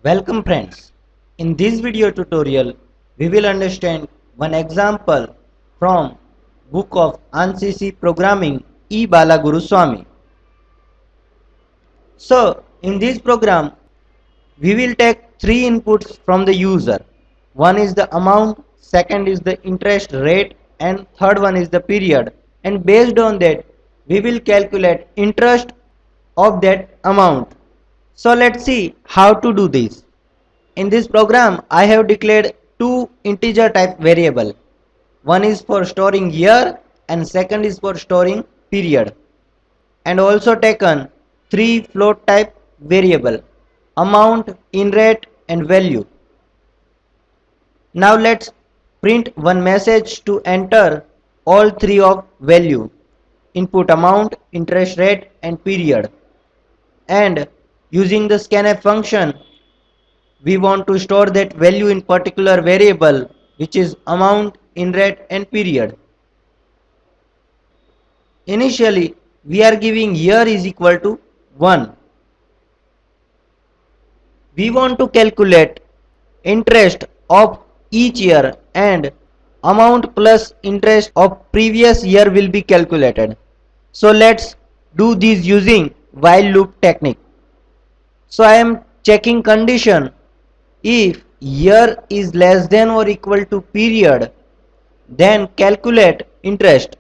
Welcome friends. In this video tutorial, we will understand one example from book of ANSYS Programming E. Bala Guruswamy. So, in this program, we will take three inputs from the user. One is the amount, second is the interest rate, and third one is the period. And based on that, we will calculate interest of that amount. So let's see how to do this. In this program, I have declared two integer type variable. One is for storing year and second is for storing period. And also taken three float type variable, amount, in rate and value. Now let's print one message to enter all three of value, input amount, interest rate and period. And using the scanf function, we want to store that value in particular variable, which is amount, in rate and period. Initially, we are giving year is equal to 1. We want to calculate interest of each year and amount plus interest of previous year will be calculated. So let's do this using while loop technique. So I am checking condition. If year is less than or equal to period, then calculate interest.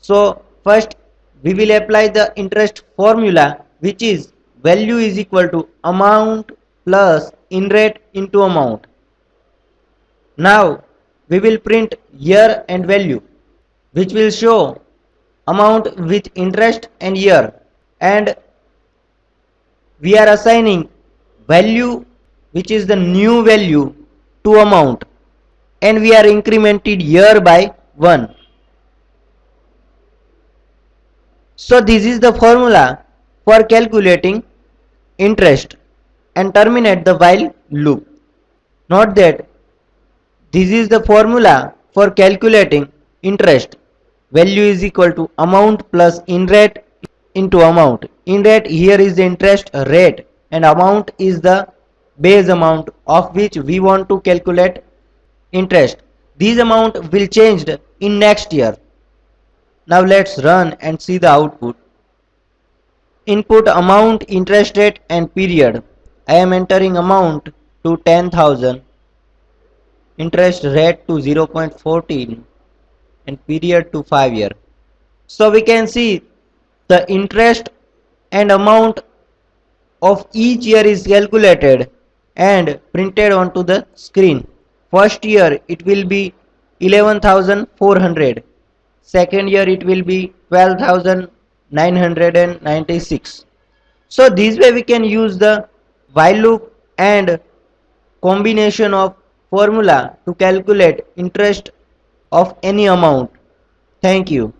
So first we will apply the interest formula, which is value is equal to amount plus in rate into amount. Now we will print year and value, which will show amount with interest and year, and we are assigning value, which is the new value, to amount, and we are incremented year by 1. So this is the formula for calculating interest, and terminate the while loop. Note that this is the formula for calculating interest. Value is equal to amount plus in rate into amount. In rate here is the interest rate and amount is the base amount of which we want to calculate interest. This amount will change in next year. Now let's run and see the output. Input amount, interest rate and period. I am entering amount to 10,000, interest rate to 0.14 and period to 5 year. So we can see the interest and amount of each year is calculated and printed onto the screen. First year it will be 11,400, second year it will be 12,996. So this way we can use the while loop and combination of formula to calculate interest of any amount. Thank you.